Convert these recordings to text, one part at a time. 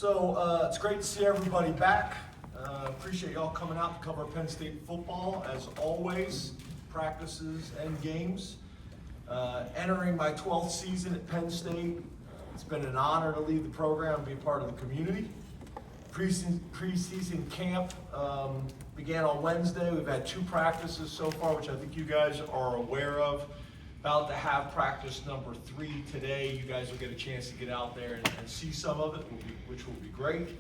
It's great to see everybody back. Appreciate y'all coming out to cover Penn State football as always, practices and games. Entering my 12th season at Penn State, it's been an honor to lead the program and be a part of the community. Preseason camp began on Wednesday. We've had 2 practices so far, which I think you guys are aware of. About to have practice number 3 today. You guys will get a chance to get out there and see some of it, which will be great.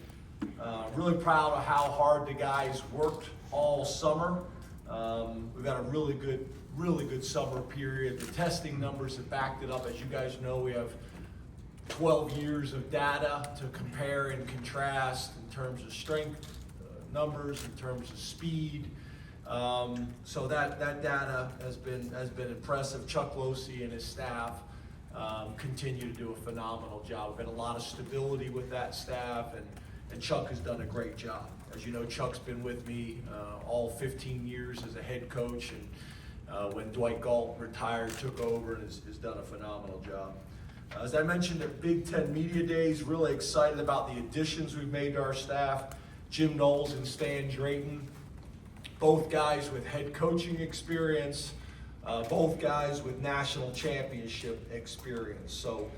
Really proud of how hard the guys worked all summer. We've got a really good summer period. The testing numbers have backed it up. As you guys know, we have 12 years of data to compare and contrast in terms of strength numbers, in terms of speed. So that data has been impressive. Chuck Losey and his staff continue to do a phenomenal job. We've had a lot of stability with that staff, and Chuck has done a great job. As you know, Chuck's been with me all 15 years as a head coach, and when Dwight Galt retired, took over and has done a phenomenal job. As I mentioned at Big Ten Media Days, really excited about the additions we've made to our staff. Jim Knowles and Stan Drayton, both guys with head coaching experience, both guys with national championship experience. So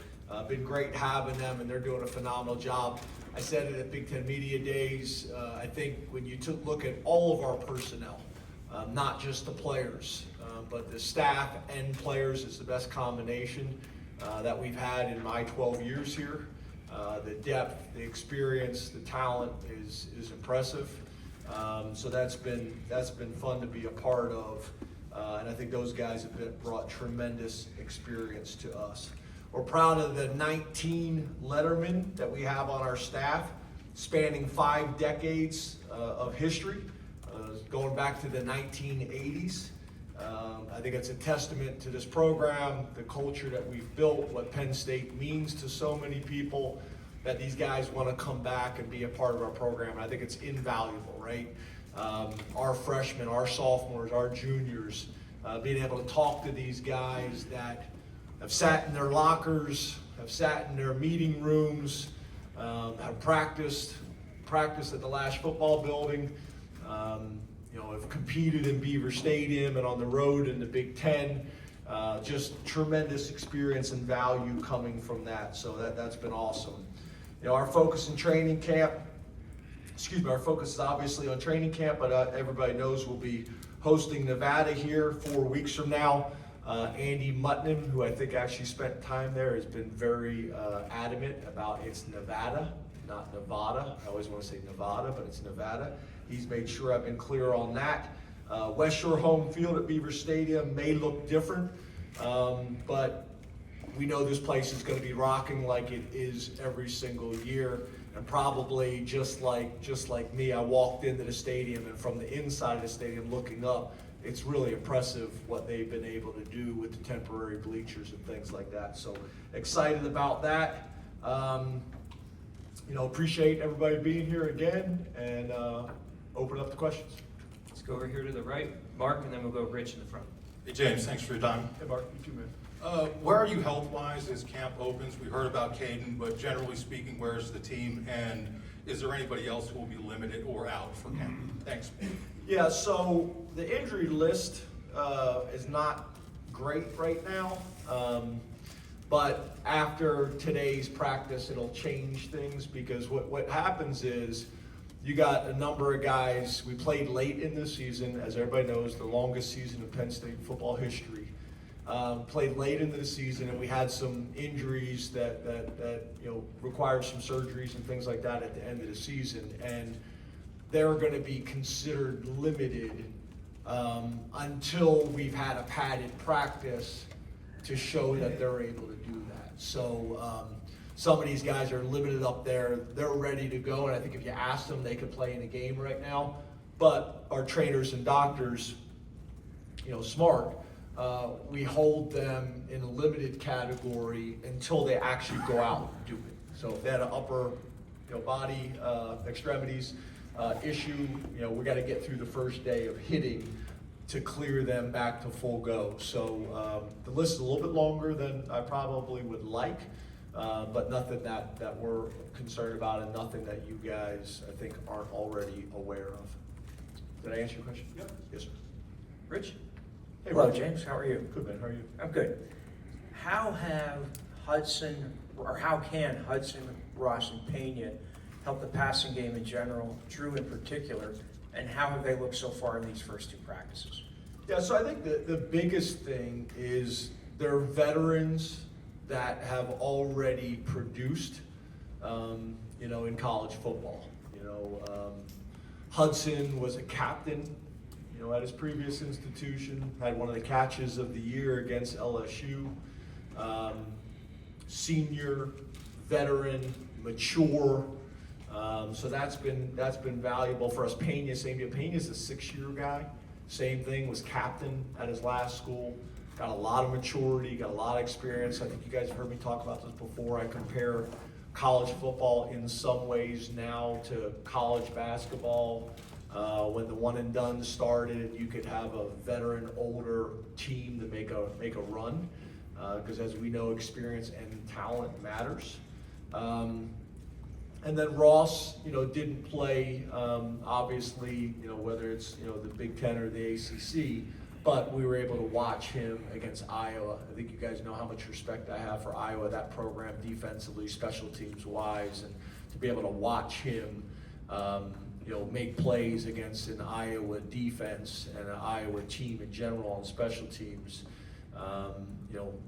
been great having them, and they're doing a phenomenal job. I said it at Big Ten Media Days. I think when you look at all of our personnel, not just the players, but the staff and players is the best combination that we've had in my 12 years here. The depth, the experience, the talent is impressive. So that's been fun to be a part of, and I think those guys have brought tremendous experience to us. We're proud of the 19 lettermen that we have on our staff, spanning 5 decades of history, going back to the 1980s. I think it's a testament to this program, the culture that we've built, what Penn State means to so many people, that these guys want to come back and be a part of our program. I think it's invaluable, right? Our freshmen, our sophomores, our juniors, being able to talk to these guys that have sat in their lockers, have sat in their meeting rooms, have practiced at the Lash football building, have competed in Beaver Stadium and on the road in the Big Ten. Just tremendous experience and value coming from that. So that's been awesome. Our focus in training camp, our focus is obviously on training camp, but everybody knows we'll be hosting Nevada here 4 weeks from now. Andy Mutnam, who I think actually spent time there, has been very adamant about it's Nevada, not Nevada. I always want to say Nevada, but it's Nevada. He's made sure I've been clear on that. West Shore home field at Beaver Stadium may look different, but we know this place is going to be rocking like it is every single year. And probably just like me, I walked into the stadium, and from the inside of the stadium looking up, it's really impressive what they've been able to do with the temporary bleachers and things like that. So excited about that. Appreciate everybody being here again, and open up the questions. Let's go over here to the right, Mark, and then we'll go Rich in the front. Hey James, thanks for your time. Hey Mark, you too, man. Where are you health-wise as camp opens? We heard about Caden, but generally speaking, where's the team? And is there anybody else who will be limited or out for camp? Thanks. Yeah, so the injury list is not great right now, but after today's practice, it'll change things, because what happens is you got a number of guys. We played late in the season, as everybody knows, the longest season in Penn State football history. Played late into the season, and we had some injuries that required some surgeries and things like that at the end of the season, and they're going to be considered limited until we've had a padded practice to show that they're able to do that. So some of these guys are limited up there. They're ready to go, and I think if you ask them, they could play in a game right now. But our trainers and doctors, smart, we hold them in a limited category until they actually go out and do it. So if they had an upper body extremities issue, we got to get through the first day of hitting to clear them back to full go. So the list is a little bit longer than I probably would like, but nothing that we're concerned about and nothing that you guys, I think, aren't already aware of. Did I answer your question? Yep. Yes, sir. Rich? Hey, Hello, Rich. James, how are you? Good, man, how are you? I'm good. How can Hudson, Ross, and Pena help the passing game in general, Drew in particular, and how have they looked so far in these first two practices? Yeah, so I think the biggest thing is they're veterans that have already produced, in college football. Hudson was a captain, at his previous institution, had one of the catches of the year against LSU. Senior, veteran, mature. So that's been valuable for us. Pena's a 6-year guy. Same thing, was captain at his last school. Got a lot of maturity, got a lot of experience. I think you guys have heard me talk about this before. I compare college football in some ways now to college basketball. When the one and done started, you could have a veteran, older team to make a run, because as we know, experience and talent matters. And then Ross, didn't play, obviously, whether it's, the Big Ten or the ACC, but we were able to watch him against Iowa. I think you guys know how much respect I have for Iowa, that program defensively, special teams wise, and to be able to watch him, make plays against an Iowa defense and an Iowa team in general on special teams,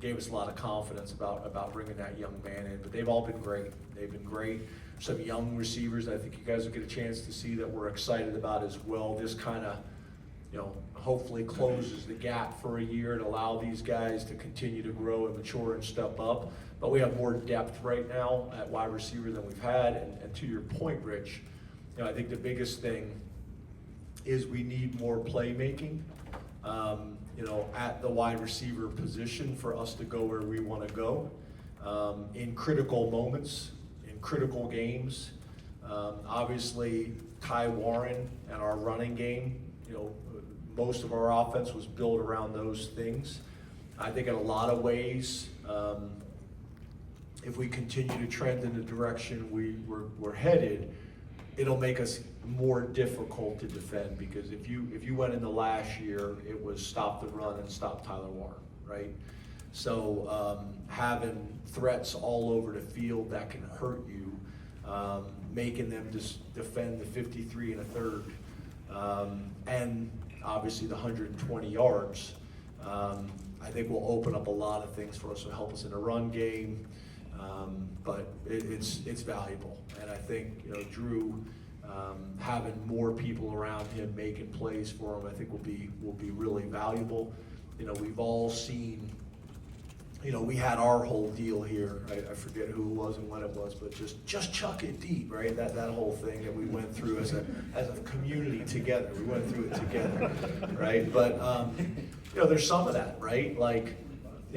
gave us a lot of confidence about bringing that young man in. But they've all been great. They've been great. Some young receivers I think you guys will get a chance to see that we're excited about as well. This kind of, hopefully closes the gap for a year and allow these guys to continue to grow and mature and step up. But we have more depth right now at wide receiver than we've had. And to your point, Rich, I think the biggest thing is we need more playmaking, at the wide receiver position for us to go where we want to go in critical moments, in critical games. Obviously, Ty Warren and our running game, most of our offense was built around those things. I think in a lot of ways, if we continue to trend in the direction we're headed, it'll make us more difficult to defend, because if you went into last year, it was stop the run and stop Tyler Warren, right? So having threats all over the field that can hurt you, making them just defend the 53 and a third, and obviously the 120 yards, I think will open up a lot of things for us to help us in the run game. But it's valuable, and I think Drew, having more people around him making plays for him, I think will be really valuable. We've all seen. We had our whole deal here. I forget who it was and when it was, but just chuck it deep, right? That whole thing that we went through as a community together. We went through it together, right? But there's some of that, right? Like,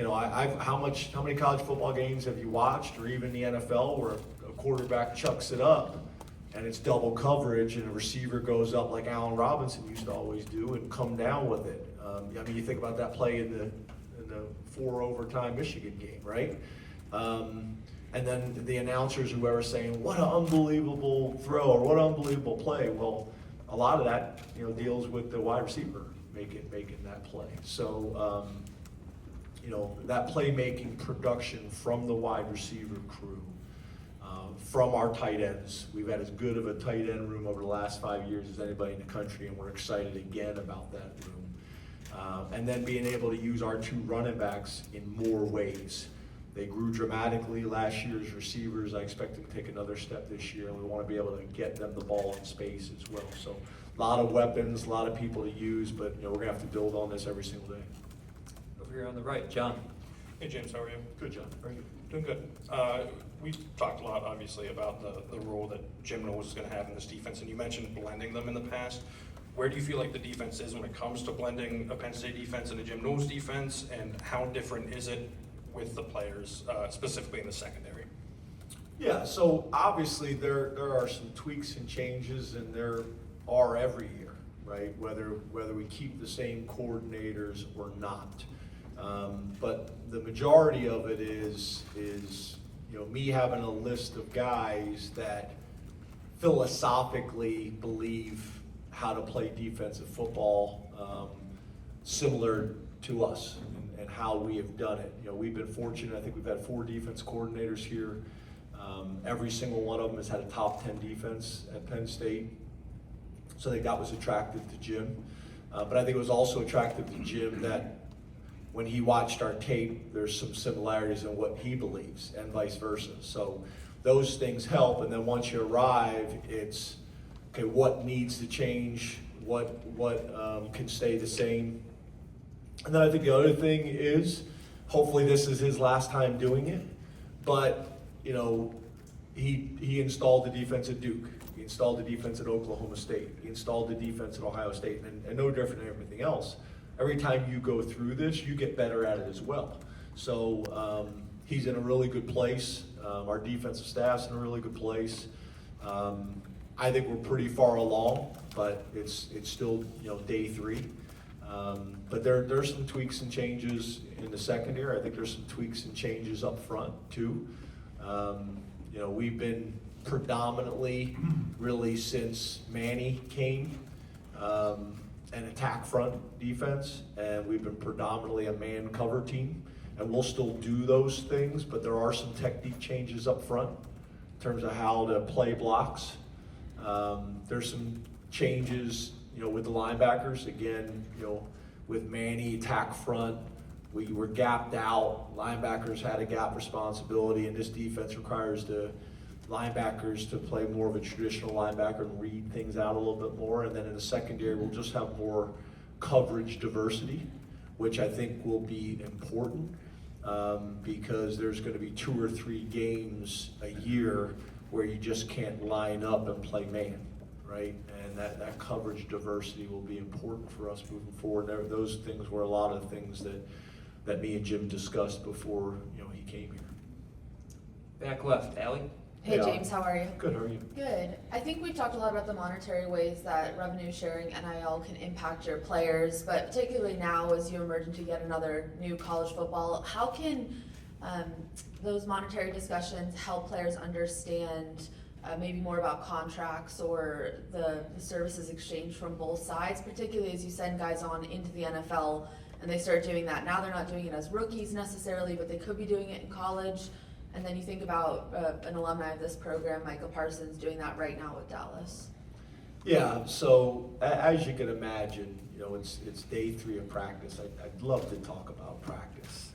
how many college football games have you watched, or even the NFL, where a quarterback chucks it up and it's double coverage and a receiver goes up like Allen Robinson used to always do and come down with it. You think about that play in the 4 overtime Michigan game, right? And then the announcers, whoever, saying, what an unbelievable throw or what an unbelievable play. Well, a lot of that, deals with the wide receiver making that play. So, that playmaking production from the wide receiver crew, from our tight ends. We've had as good of a tight end room over the last 5 years as anybody in the country, and we're excited again about that room. And then being able to use our 2 running backs in more ways. They grew dramatically last year's receivers. I expect them to take another step this year, and we want to be able to get them the ball in space as well. So a lot of weapons, a lot of people to use, but we're going to have to build on this every single day. Over here on the right, John. Hey James, how are you? Good, John. Very good. Doing good. We talked a lot, obviously, about the role that Jim Knowles is going to have in this defense, and you mentioned blending them in the past. Where do you feel like the defense is when it comes to blending a Penn State defense and a Jim Knowles defense, and how different is it with the players, specifically in the secondary? Yeah, so obviously there are some tweaks and changes, and there are every year, right? Whether we keep the same coordinators or not. But the majority of it is me having a list of guys that philosophically believe how to play defensive football, similar to us and how we have done it. We've been fortunate. I think we've had 4 defense coordinators here. Every single one of them has had a top 10 defense at Penn State. So I think that was attractive to Jim. But I think it was also attractive to Jim that when he watched our tape, there's some similarities in what he believes and vice versa. So those things help. And then once you arrive, it's, okay, what needs to change? What can stay the same? And then I think the other thing is, hopefully this is his last time doing it, but he installed the defense at Duke. He installed the defense at Oklahoma State. He installed the defense at Ohio State, and no different than everything else. Every time you go through this, you get better at it as well. So he's in a really good place. Our defensive staff's in a really good place. I think we're pretty far along, but it's still day 3. But there's some tweaks and changes in the secondary. I think there's some tweaks and changes up front too. We've been predominantly, really since Manny came, an attack front defense, and we've been predominantly a man cover team, and we'll still do those things, but there are some technique changes up front in terms of how to play blocks. There's some changes, with the linebackers. Again, with Manny attack front, we were gapped out. Linebackers had a gap responsibility, and this defense requires the linebackers to play more of a traditional linebacker and read things out a little bit more. And then in the secondary, we'll just have more coverage diversity, which I think will be important because there's going to be 2 or 3 games a year where you just can't line up and play man, right? And that coverage diversity will be important for us moving forward. Those things were a lot of things that me and Jim discussed before he came here. Back left, Allie. Hey Yeah. James, how are you? Good, how are you? Good. I think we've talked a lot about the monetary ways that revenue sharing NIL can impact your players, but particularly now as you emerge into yet another new college football, how can those monetary discussions help players understand maybe more about contracts or the services exchanged from both sides, particularly as you send guys on into the NFL and they start doing that. Now they're not doing it as rookies necessarily, but they could be doing it in college. And then you think about an alumni of this program, Michael Parsons, doing that right now with Dallas. Yeah, so as you can imagine, it's day 3 of practice. I'd love to talk about practice.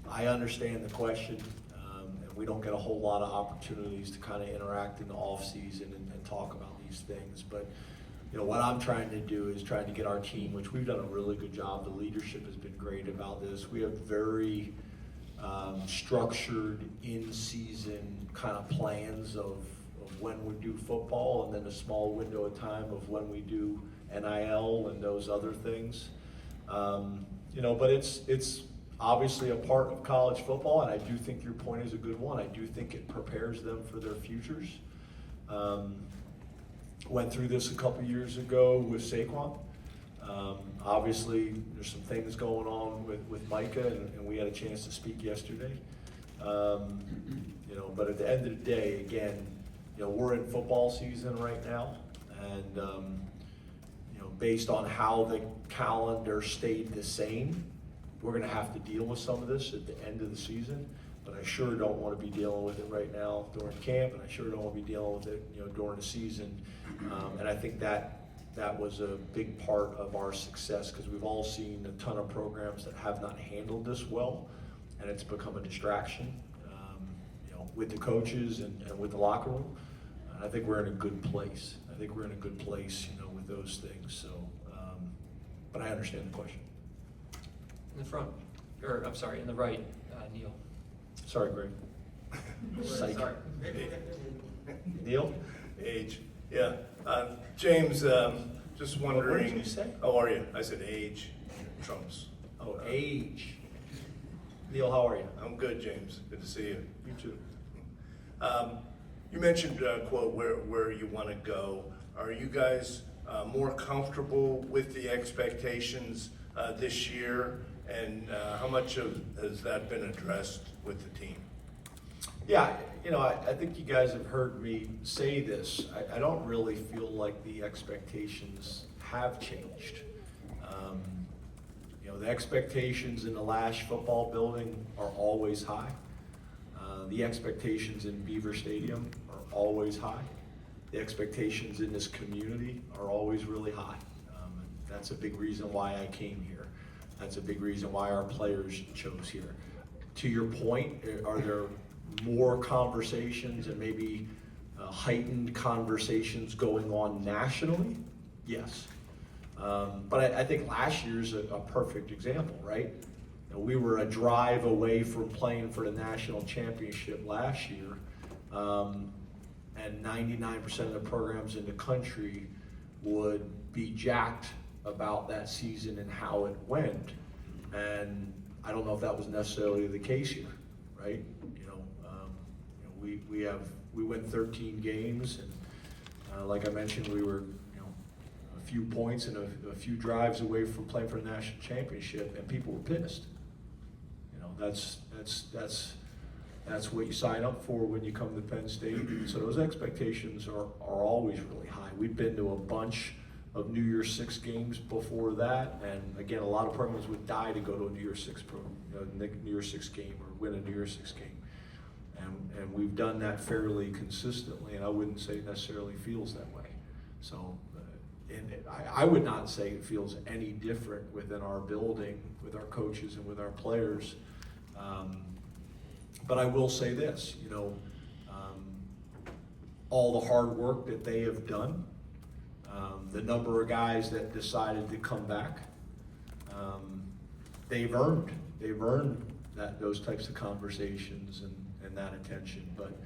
I understand the question, and we don't get a whole lot of opportunities to kind of interact in the off season and talk about these things. But what I'm trying to do is trying to get our team, which we've done a really good job. The leadership has been great about this. We have very structured in-season kind of plans of when we do football, and then a small window of time of when we do NIL and those other things. But it's obviously a part of college football, and I do think your point is a good one. I do think it prepares them for their futures. Went through this a couple years ago with Saquon. Obviously, there's some things going on with Micah, and we had a chance to speak yesterday. But at the end of the day, again, we're in football season right now, and based on how the calendar stayed the same, we're going to have to deal with some of this at the end of the season. But I sure don't want to be dealing with it right now during camp, and I sure don't want to be dealing with it, during the season. And I think that was a big part of our success, because we've all seen a ton of programs that have not handled this well, and it's become a distraction, with the coaches and with the locker room. And I think we're in a good place. With those things. So, but I understand the question. In the front, or I'm sorry, in the right, Neil. Sorry, Greg. Psych. Sorry. Neil? Age, yeah. James, just wondering. What did you say? How are you? I said age trumps. Oh, age. Neil, how are you? I'm good, James. Good to see you. You too. You mentioned, quote, where you want to go. Are you guys more comfortable with the expectations this year? And how much has that been addressed with the team? Yeah, I think you guys have heard me say this. I don't really feel like the expectations have changed. The expectations in the Lash football building are always high. The expectations in Beaver Stadium are always high. The expectations in this community are always really high. That's a big reason why I came here. That's a big reason why our players chose here. To your point, are there more conversations and maybe heightened conversations going on nationally? Yes. But I think last year's a perfect example, right? We were a drive away from playing for the national championship last year, and 99% of the programs in the country would be jacked about that season and how it went. And I don't know if that was necessarily the case here, right? We went 13 games, and like I mentioned, we were a few points and a few drives away from playing for the national championship, and people were pissed. That's what you sign up for when you come to Penn State. So those expectations are always really high. We've been to a bunch of New Year's Six games before that, and again, a lot of programs would die to go to a New Year's Six New Year's Six game or win a New Year's Six game. And we've done that fairly consistently, and I wouldn't say it necessarily feels that way. So, I would not say it feels any different within our building, with our coaches and with our players. But I will say this, all the hard work that they have done, the number of guys that decided to come back, they've earned those types of conversations and that attention. But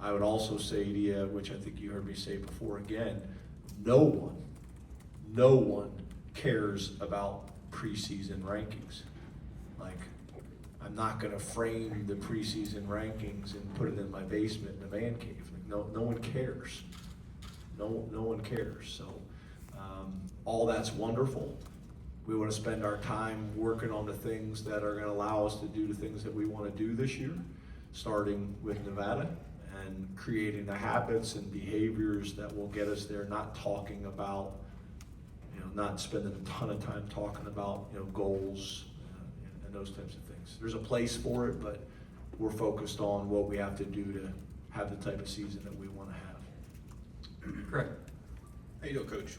I would also say to you, which I think you heard me say before again, no one cares about preseason rankings. Like, I'm not going to frame the preseason rankings and put it in my basement in a man cave. Like, no one cares. No one cares. So all that's wonderful. We want to spend our time working on the things that are going to allow us to do the things that we want to do this year, starting with Nevada and creating the habits and behaviors that will get us there, not talking about, not spending a ton of time talking about, goals and those types of things. There's a place for it, but we're focused on what we have to do to have the type of season that we want to have. Correct. How you doing, Coach?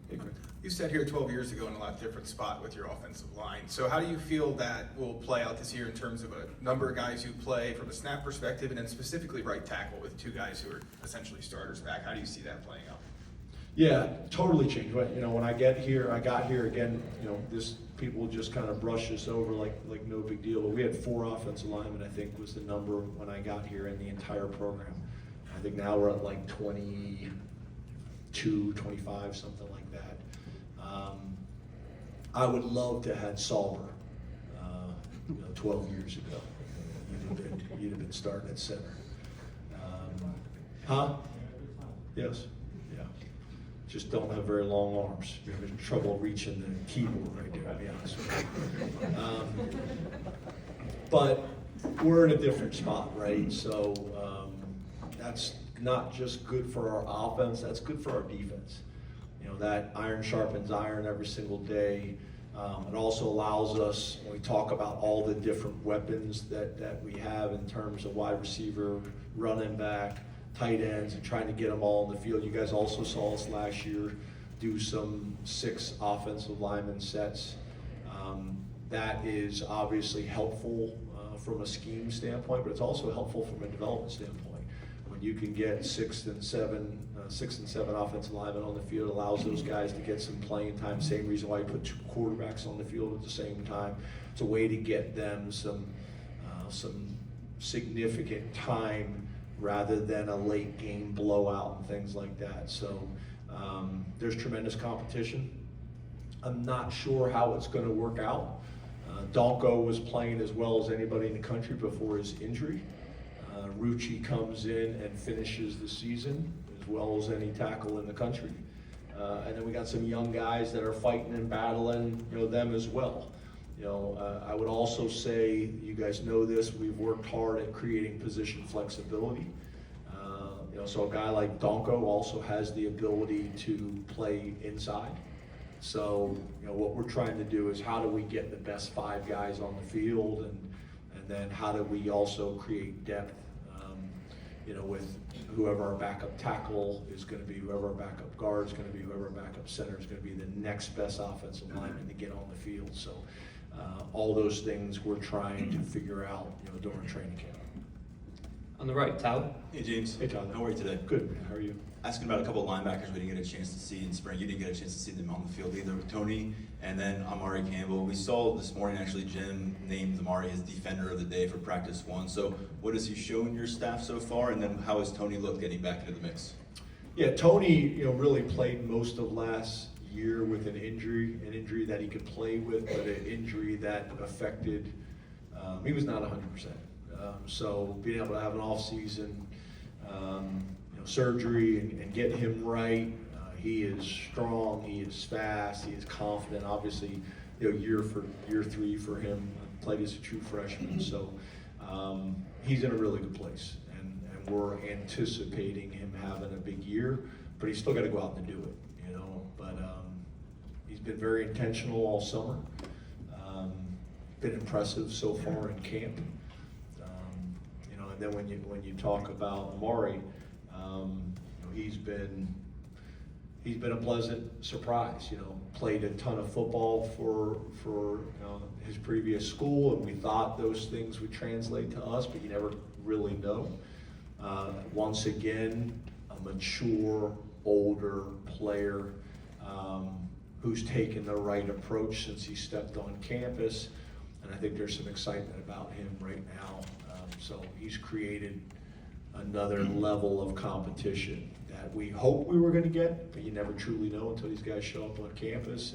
Hey, Greg. You sat here 12 years ago in a lot different spot with your offensive line. So how do you feel that will play out this year in terms of a number of guys who play from a snap perspective, and then specifically right tackle with two guys who are essentially starters back? How do you see that playing out? Yeah, totally changed. When I got here again, this people just kind of brush this over like no big deal. But we had 4 offensive linemen, I think, was the number when I got here in the entire program. I think now we're at like 22, 25, something like that. I would love to have had Sauber 12 years ago. You'd have been starting at center. Yes. Yeah. Just don't have very long arms. You're having trouble reaching the keyboard right there, to be honest with you. But we're in a different spot, right? So that's not just good for our offense, that's good for our defense. That iron sharpens iron every single day. It also allows us, when we talk about all the different weapons that we have in terms of wide receiver, running back, tight ends, and trying to get them all in the field. You guys also saw us last year do some 6 offensive lineman sets. That is obviously helpful from a scheme standpoint, but it's also helpful from a development standpoint. When you can get 6 and 7 offensive linemen on the field, allows those guys to get some playing time. Same reason why you put 2 quarterbacks on the field at the same time. It's a way to get them some significant time rather than a late game blowout and things like that. So there's tremendous competition. I'm not sure how it's going to work out. Donko was playing as well as anybody in the country before his injury. Rucci comes in and finishes the season as well as any tackle in the country. And then we got some young guys that are fighting and battling, them as well. I would also say, you guys know this, we've worked hard at creating position flexibility. So a guy like Donko also has the ability to play inside. So, what we're trying to do is how do we get the best 5 guys on the field, and then how do we also create depth, with whoever our backup tackle is going to be, whoever our backup guard is going to be, whoever our backup center is going to be, the next best offensive lineman to get on the field. So all those things we're trying to figure out, during training camp. On the right, Tao. Hey James. Hey Todd. How are you today? Good. How are you? Asking about a couple of linebackers we didn't get a chance to see in spring. You didn't get a chance to see them on the field either, with Tony and then Amari Campbell. We saw this morning actually Jim named Amari his defender of the day for practice 1. So what has he shown your staff so far, and then how has Tony looked getting back into the mix? Yeah, Tony, really played most of last year with an injury that he could play with, but an injury that affected, he was not 100%. So being able to have an off-season, surgery and get him right, he is strong, he is fast, he is confident. Obviously, year 3 for him, played as a true freshman. So he's in a really good place, and we're anticipating him having a big year, but he's still got to go out and do it, But he's been very intentional all summer. Been impressive so far in camp. And then when you talk about Amari, he's been a pleasant surprise. Played a ton of football for his previous school, and we thought those things would translate to us, but you never really know. Once again, a mature, older player who's taken the right approach since he stepped on campus, and I think there's some excitement about him right now. So he's created another level of competition that we hoped we were going to get, but you never truly know until these guys show up on campus.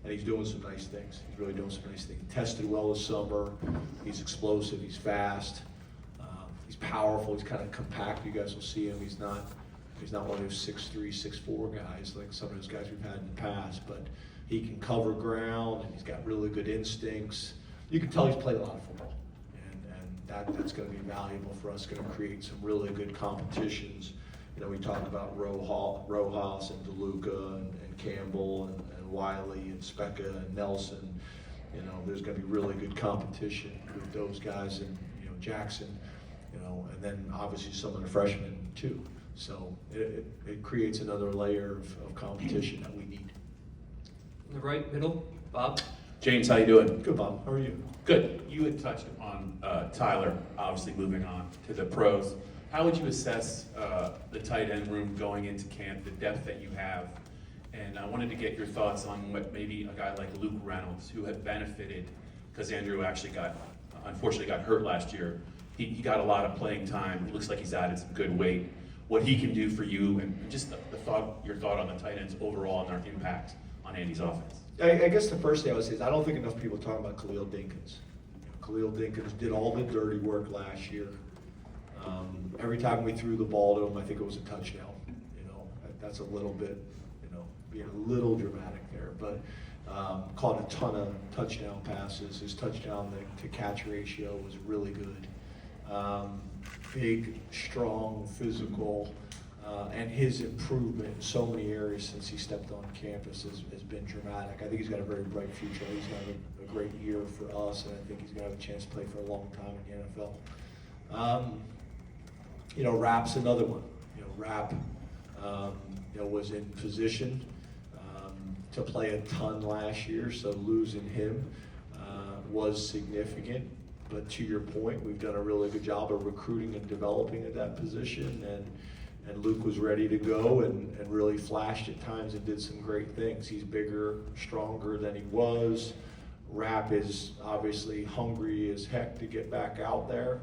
And he's doing some nice things. He's really doing some nice things. He tested well this summer. He's explosive. He's fast. He's powerful. He's kind of compact. You guys will see him. He's not one of those 6'3", 6'4" guys like some of those guys we've had in the past, but he can cover ground, and he's got really good instincts. You can tell he's played a lot of football. That's going to be valuable for us, going to create some really good competitions. We talked about Rojas and DeLuca and Campbell and Wiley and Specca and Nelson. There's going to be really good competition with those guys, and Jackson, and then obviously some of the freshmen too. So it creates another layer of competition that we need. On the right, middle, Bob. James, how you doing? Good, Bob. How are you? Good. You had touched on Tyler, obviously moving on to the pros. How would you assess the tight end room going into camp, the depth that you have? And I wanted to get your thoughts on what maybe a guy like Luke Reynolds, who had benefited because Andrew actually unfortunately got hurt last year. He got a lot of playing time. It looks like he's added some good weight. What he can do for you, and just your thought on the tight ends overall and their impact on Andy's offense. I guess the first thing I would say is I don't think enough people talk about Khalil Dinkins. Khalil Dinkins did all the dirty work last year. Every time we threw the ball to him, I think it was a touchdown. That's a little bit, being a little dramatic there, but caught a ton of touchdown passes. His touchdown to catch ratio was really good. Big, strong, physical, and his improvement in so many areas since he stepped on campus has been dramatic. I think he's got a very bright future. He's got a great year for us, and I think he's going to have a chance to play for a long time in the NFL. Rapp's another one. Rapp, was in position to play a ton last year, so losing him was significant. But to your point, we've done a really good job of recruiting and developing at that position, and Luke was ready to go and really flashed at times and did some great things. He's bigger, stronger than he was. Rapp is obviously hungry as heck to get back out there.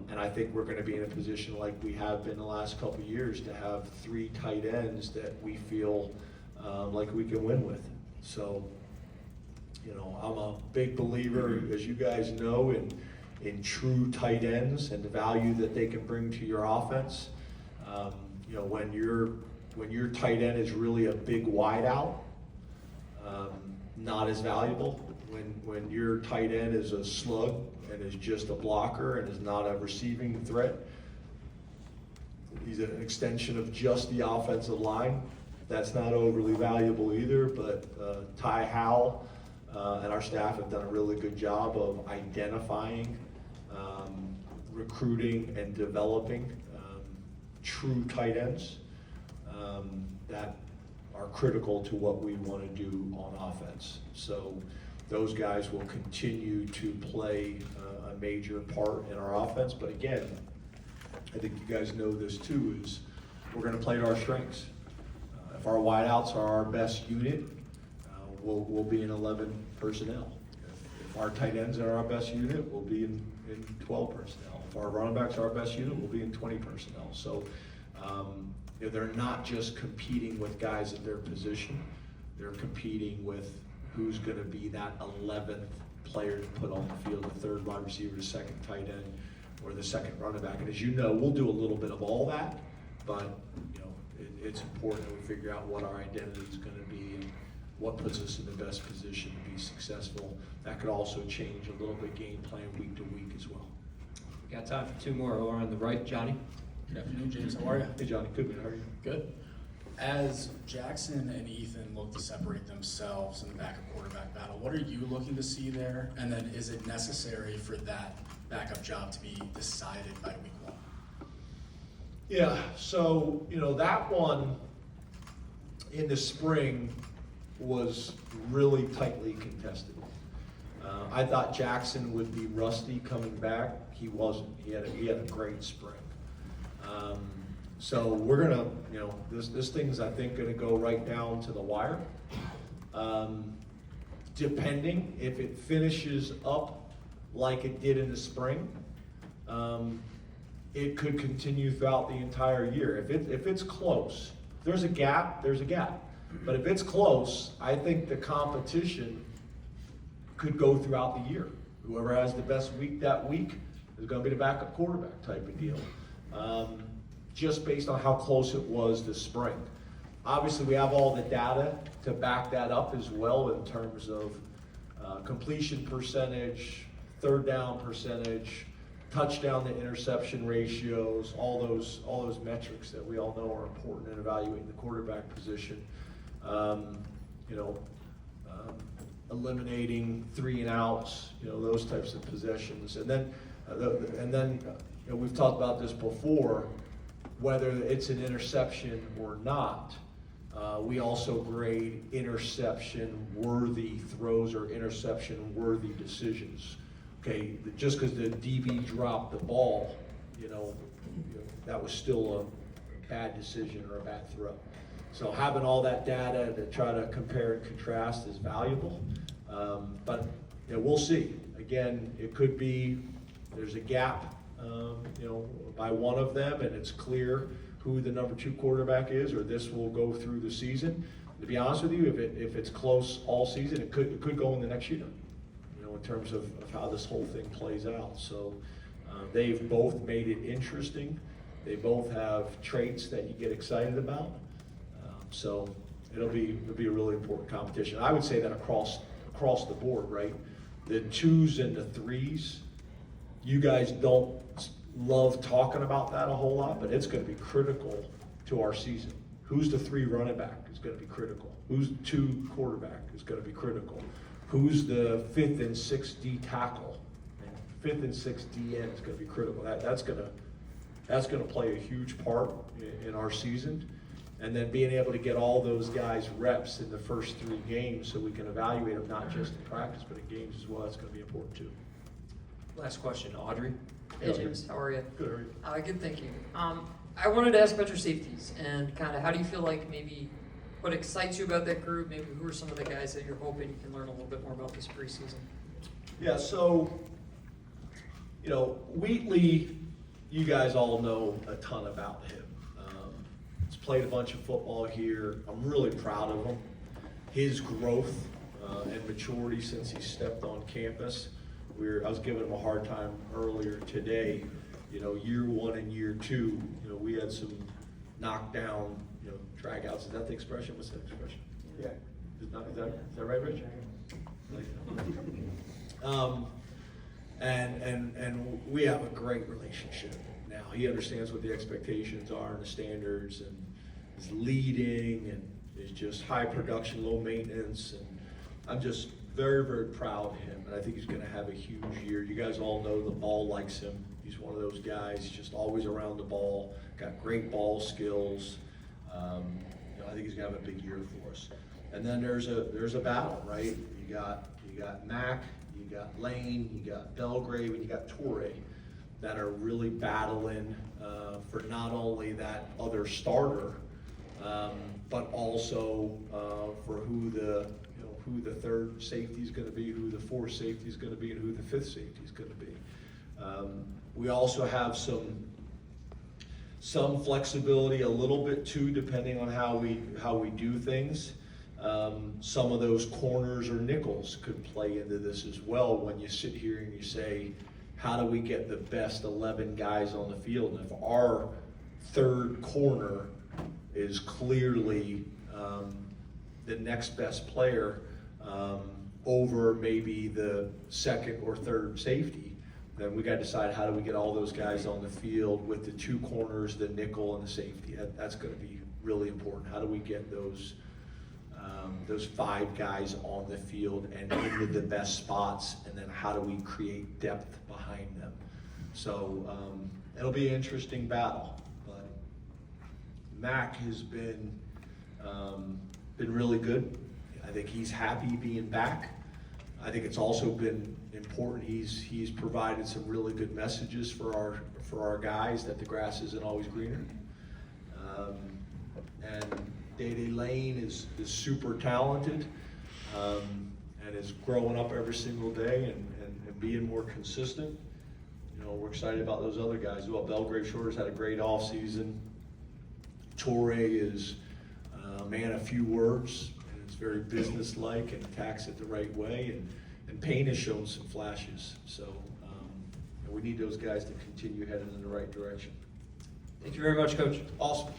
And I think we're going to be in a position like we have been the last couple of years to have 3 tight ends that we feel like we can win with. So, I'm a big believer, as you guys know, in true tight ends and the value that they can bring to your offense. When your tight end is really a big wide out, not as valuable. when your tight end is a slug and is just a blocker and is not a receiving threat, he's an extension of just the offensive line. That's not overly valuable either, but Ty Howell and our staff have done a really good job of identifying, recruiting, and developing true tight ends that are critical to what we want to do on offense. So those guys will continue to play a major part in our offense. But again, I think you guys know this too, is we're going to play to our strengths. If our wideouts are our best unit, we'll be in 11 personnel. If our tight ends are our best unit, we'll be in 12 personnel. If our running backs are our best unit, we'll be in 20 personnel. So they're not just competing with guys at their position, they're competing with who's going to be that 11th player to put on the field, the third wide receiver, the second tight end, or the second running back. And as you know, we'll do a little bit of all that, but it's important that we figure out what our identity is going to be and what puts us in the best position to be successful. That could also change a little bit game plan week to week as well. Got time for two more. Over on the right, Johnny. Good afternoon, James. How are you? Hey, Johnny. Good, man. How are you? Good. As Jackson and Ethan look to separate themselves in the backup quarterback battle, what are you looking to see there? And then is it necessary for that backup job to be decided by week 1? Yeah, so, that one in the spring was really tightly contested. I thought Jackson would be rusty coming back. He wasn't. He had a great spring. So we're gonna, this thing's, I think, gonna go right down to the wire. Depending if it finishes up like it did in the spring, it could continue throughout the entire year. If it's close, if there's a gap, there's a gap. But if it's close, I think the competition could go throughout the year. Whoever has the best week that week is going to be the backup quarterback type of deal. Just based on how close it was this spring. Obviously, we have all the data to back that up as well in terms of completion percentage, third down percentage, touchdown to interception ratios, all those metrics that we all know are important in evaluating the quarterback position. Eliminating 3 and outs, those types of possessions, and then we've talked about this before. Whether it's an interception or not, we also grade interception-worthy throws or interception-worthy decisions. Okay, just because the DB dropped the ball, that was still a bad decision or a bad throw. So having all that data to try to compare and contrast is valuable. But we'll see. Again, it could be there's a gap, by one of them, and it's clear who the number 2 quarterback is, or this will go through the season. To be honest with you, if it's close all season, it could go in the next year. In terms of how this whole thing plays out. So they've both made it interesting. They both have traits that you get excited about. So it'll be a really important competition. I would say that across the board, right? The 2s and the 3s, you guys don't love talking about that a whole lot, but it's going to be critical to our season. Who's the 3 running back is going to be critical. Who's the 2 quarterback is going to be critical. Who's the 5th and 6th D tackle? 5th and 6th D end is going to be critical. That's going to play a huge part in our season. And then being able to get all those guys reps in the first 3 games so we can evaluate them not just in practice but in games as well. That's going to be important too. Last question, Audrey. Hey James, how are you? Good. Are you? Good, thank you. I wanted to ask about your safeties and kind of how do you feel like maybe what excites you about that group? Maybe who are some of the guys that you're hoping you can learn a little bit more about this preseason? Yeah, so, Wheatley, you guys all know a ton about him. He's played a bunch of football here. I'm really proud of him. His growth and maturity since he stepped on campus. I was giving him a hard time earlier today. Year 1 and year 2, we had some knockdown, dragouts. Is that the expression? What's that expression? Yeah. Is that right, Rich? And we have a great relationship now. He understands what the expectations are and the standards, and is leading, and is just high production, low maintenance, and I'm just very, very proud of him, and I think he's gonna have a huge year. You guys all know the ball likes him. He's one of those guys, just always around the ball, got great ball skills. I think he's gonna have a big year for us. And then there's a battle, right? You got Mac, you got Lane, you got Belgrave, and you got Torrey that are really battling for not only that other starter, but also for who the third safety is going to be, who the fourth safety is going to be, and who the fifth safety is going to be. We also have some flexibility, a little bit too, depending on how we do things. Some of those corners or nickels could play into this as well when you sit here and you say, how do we get the best 11 guys on the field? And if our third corner is clearly the next best player over maybe the second or third safety, then we got to decide how do we get all those guys on the field with the two corners, the nickel, and the safety. That's going to be really important. How do we get those 5 guys on the field and into the best spots, and then how do we create depth behind them? So it'll be an interesting battle, but Mac has been really good. I think he's happy being back. I think it's also been important. He's provided some really good messages for our guys that the grass isn't always greener. And Day-Day Lane is super talented and is growing up every single day and being more consistent. We're excited about those other guys as well. Belgrave Shorter's had a great offseason. Torrey is a man of few words, and is very businesslike and attacks it the right way. And Payne has shown some flashes. So we need those guys to continue heading in the right direction. Thank you very much, Coach. Awesome.